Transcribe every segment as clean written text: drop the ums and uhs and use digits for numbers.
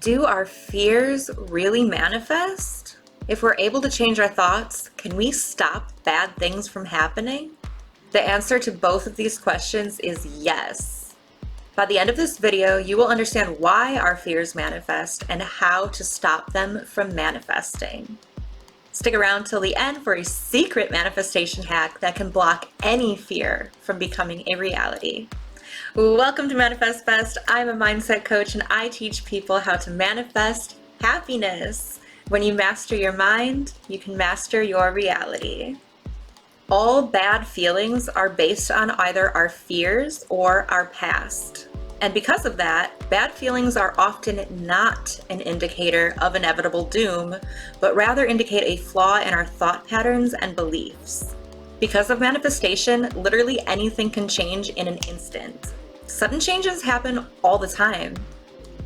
Do our fears really manifest? If we're able to change our thoughts, can we stop bad things from happening? The answer to both of these questions is yes. By the end of this video, you will understand why our fears manifest and how to stop them from manifesting. Stick around till the end for a secret manifestation hack that can block any fear from becoming a reality. Welcome to Manifest Best. I'm a mindset coach and I teach people how to manifest happiness. When you master your mind, you can master your reality. All bad feelings are based on either our fears or our past. And because of that, bad feelings are often not an indicator of inevitable doom, but rather indicate a flaw in our thought patterns and beliefs. Because of manifestation, literally anything can change in an instant. Sudden changes happen all the time.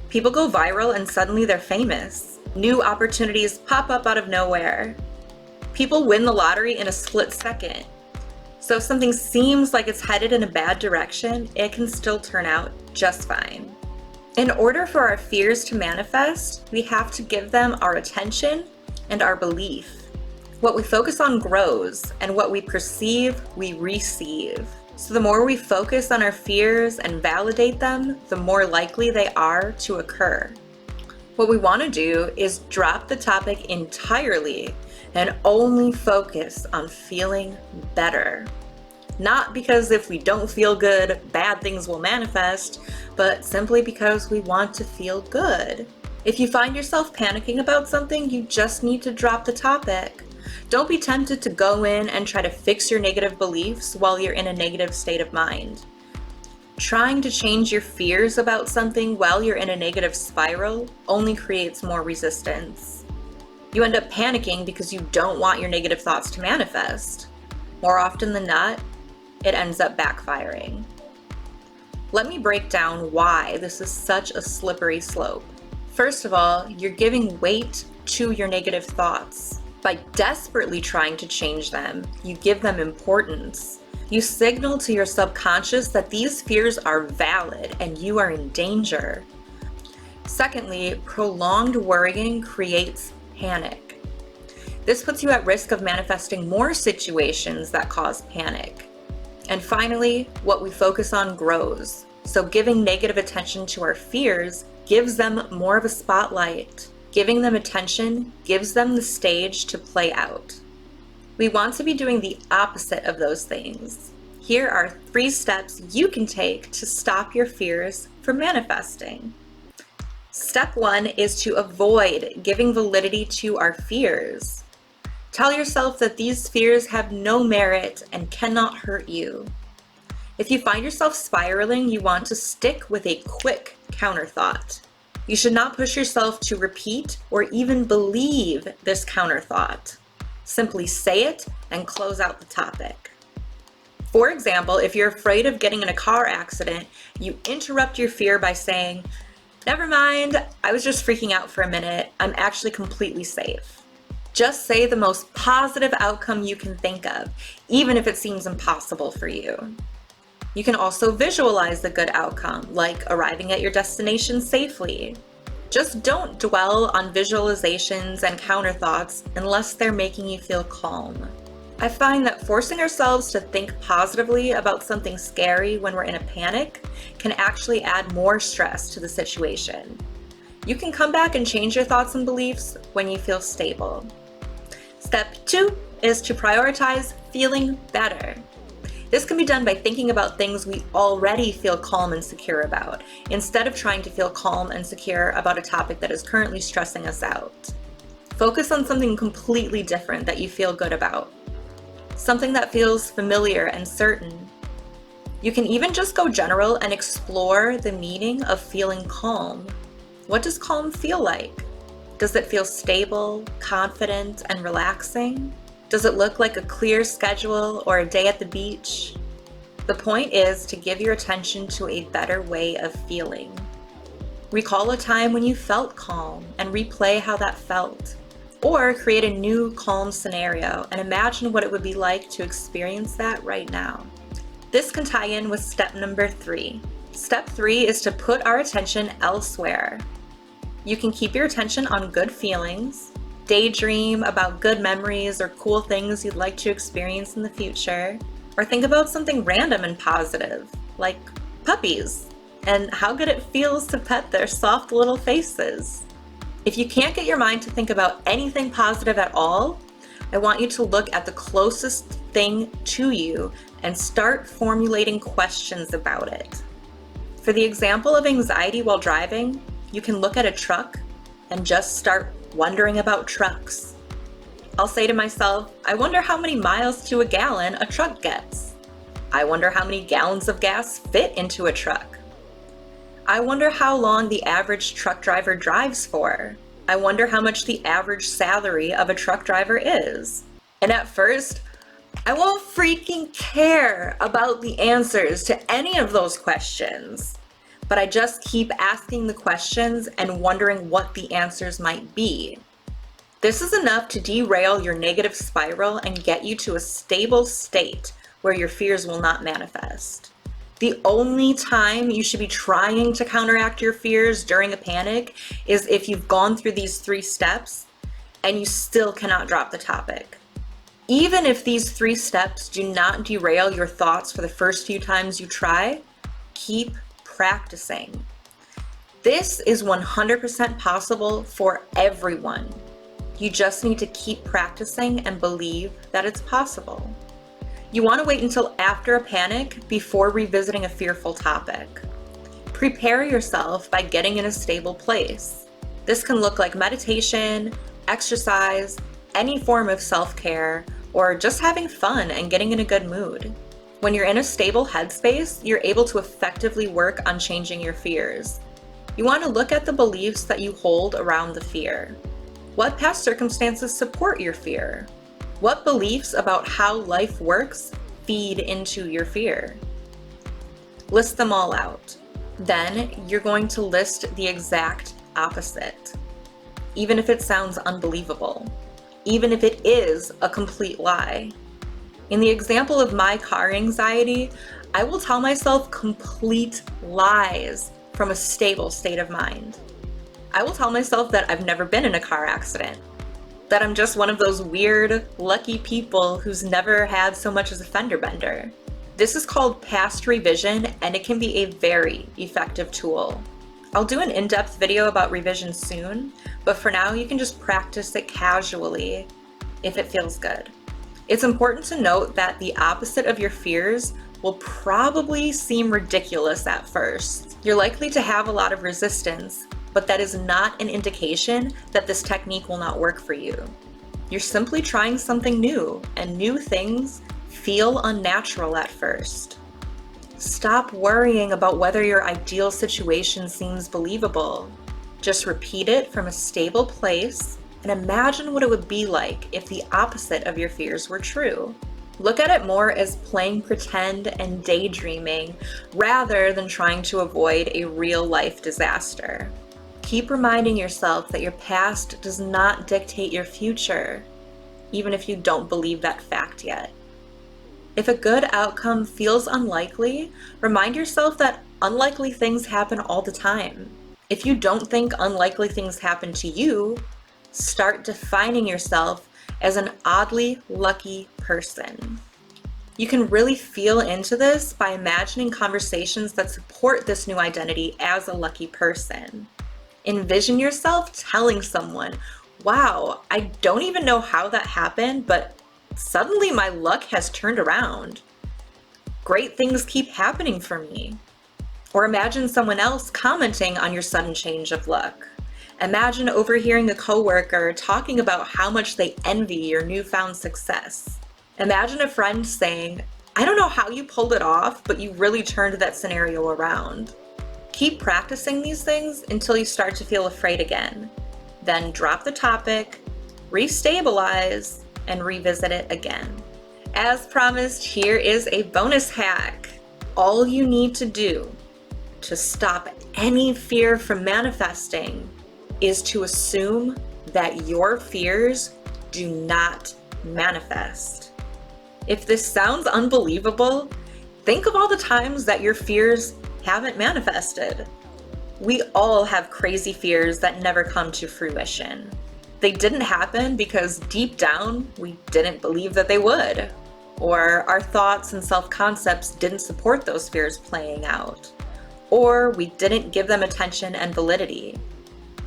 People go viral and suddenly they're famous. New opportunities pop up out of nowhere. People win the lottery in a split second. So if something seems like it's headed in a bad direction, it can still turn out just fine. In order for our fears to manifest, we have to give them our attention and our belief. What we focus on grows, and what we perceive, we receive. So the more we focus on our fears and validate them, the more likely they are to occur. What we want to do is drop the topic entirely and only focus on feeling better. Not because if we don't feel good, bad things will manifest, but simply because we want to feel good. If you find yourself panicking about something, you just need to drop the topic. Don't be tempted to go in and try to fix your negative beliefs while you're in a negative state of mind. Trying to change your fears about something while you're in a negative spiral only creates more resistance. You end up panicking because you don't want your negative thoughts to manifest. More often than not, it ends up backfiring. Let me break down why this is such a slippery slope. First of all, you're giving weight to your negative thoughts. By desperately trying to change them, you give them importance. You signal to your subconscious that these fears are valid and you are in danger. Secondly, prolonged worrying creates panic. This puts you at risk of manifesting more situations that cause panic. And finally, what we focus on grows. So giving negative attention to our fears gives them more of a spotlight. Giving them attention gives them the stage to play out. We want to be doing the opposite of those things. Here are 3 steps you can take to stop your fears from manifesting. Step 1 is to avoid giving validity to our fears. Tell yourself that these fears have no merit and cannot hurt you. If you find yourself spiraling, you want to stick with a quick counter thought. You should not push yourself to repeat or even believe this counter thought. Simply say it and close out the topic. For example, if you're afraid of getting in a car accident, you interrupt your fear by saying, "Never mind, I was just freaking out for a minute. I'm actually completely safe." Just say the most positive outcome you can think of, even if it seems impossible for you. You can also visualize the good outcome, like arriving at your destination safely. Just don't dwell on visualizations and counter thoughts unless they're making you feel calm. I find that forcing ourselves to think positively about something scary when we're in a panic can actually add more stress to the situation. You can come back and change your thoughts and beliefs when you feel stable. Step 2 is to prioritize feeling better. This can be done by thinking about things we already feel calm and secure about, instead of trying to feel calm and secure about a topic that is currently stressing us out. Focus on something completely different that you feel good about. Something that feels familiar and certain. You can even just go general and explore the meaning of feeling calm. What does calm feel like? Does it feel stable, confident, and relaxing? Does it look like a clear schedule or a day at the beach? The point is to give your attention to a better way of feeling. Recall a time when you felt calm and replay how that felt. Or create a new calm scenario and imagine what it would be like to experience that right now. This can tie in with step number 3. Step 3 is to put our attention elsewhere. You can keep your attention on good feelings, daydream about good memories or cool things you'd like to experience in the future, or think about something random and positive, like puppies, and how good it feels to pet their soft little faces. If you can't get your mind to think about anything positive at all, I want you to look at the closest thing to you and start formulating questions about it. For the example of anxiety while driving, you can look at a truck and just start wondering about trucks. I'll say to myself, I wonder how many miles to a gallon a truck gets. I wonder how many gallons of gas fit into a truck. I wonder how long the average truck driver drives for. I wonder how much the average salary of a truck driver is. And at first, I won't freaking care about the answers to any of those questions, but I just keep asking the questions and wondering what the answers might be. This is enough to derail your negative spiral and get you to a stable state where your fears will not manifest. The only time you should be trying to counteract your fears during a panic is if you've gone through these 3 steps and you still cannot drop the topic. Even if these 3 steps do not derail your thoughts for the first few times you try, keep practicing. This is 100% possible for everyone. You just need to keep practicing and believe that it's possible. You want to wait until after a panic before revisiting a fearful topic. Prepare yourself by getting in a stable place. This can look like meditation, exercise, any form of self-care, or just having fun and getting in a good mood. When you're in a stable headspace, you're able to effectively work on changing your fears. You want to look at the beliefs that you hold around the fear. What past circumstances support your fear? What beliefs about how life works feed into your fear? List them all out. Then you're going to list the exact opposite, even if it sounds unbelievable, even if it is a complete lie. In the example of my car anxiety, I will tell myself complete lies from a stable state of mind. I will tell myself that I've never been in a car accident, that I'm just one of those weird, lucky people who's never had so much as a fender bender. This is called past revision, and it can be a very effective tool. I'll do an in-depth video about revision soon, but for now you can just practice it casually if it feels good. It's important to note that the opposite of your fears will probably seem ridiculous at first. You're likely to have a lot of resistance, but that is not an indication that this technique will not work for you. You're simply trying something new, and new things feel unnatural at first. Stop worrying about whether your ideal situation seems believable. Just repeat it from a stable place and imagine what it would be like if the opposite of your fears were true. Look at it more as playing pretend and daydreaming rather than trying to avoid a real-life disaster. Keep reminding yourself that your past does not dictate your future, even if you don't believe that fact yet. If a good outcome feels unlikely, remind yourself that unlikely things happen all the time. If you don't think unlikely things happen to you, start defining yourself as an oddly lucky person. You can really feel into this by imagining conversations that support this new identity as a lucky person. Envision yourself telling someone, wow, I don't even know how that happened, but suddenly my luck has turned around. Great things keep happening for me. Or imagine someone else commenting on your sudden change of luck. Imagine overhearing a coworker talking about how much they envy your newfound success. Imagine a friend saying, I don't know how you pulled it off, but you really turned that scenario around. Keep practicing these things until you start to feel afraid again. Then drop the topic, restabilize, and revisit it again. As promised, here is a bonus hack. All you need to do to stop any fear from manifesting is to assume that your fears do not manifest. If this sounds unbelievable, think of all the times that your fears haven't manifested. We all have crazy fears that never come to fruition. They didn't happen because deep down we didn't believe that they would, or our thoughts and self-concepts didn't support those fears playing out, or we didn't give them attention and validity.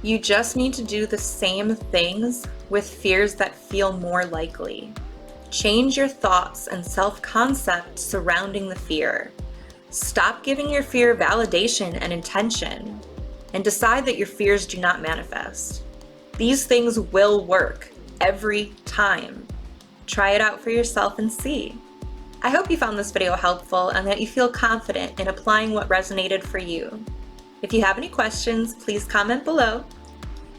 You just need to do the same things with fears that feel more likely. Change your thoughts and self-concept surrounding the fear. Stop giving your fear validation and intention, and decide that your fears do not manifest. These things will work every time. Try it out for yourself and see. I hope you found this video helpful and that you feel confident in applying what resonated for you. If you have any questions, please comment below.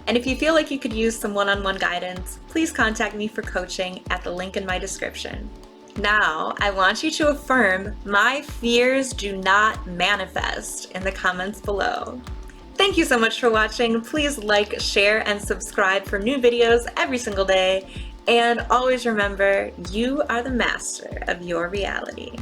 And if you feel like you could use some one-on-one guidance, please contact me for coaching at the link in my description. Now, I want you to affirm "my fears do not manifest" in the comments below. Thank you so much for watching. Please like, share, and subscribe for new videos every single day. And always remember, you are the master of your reality.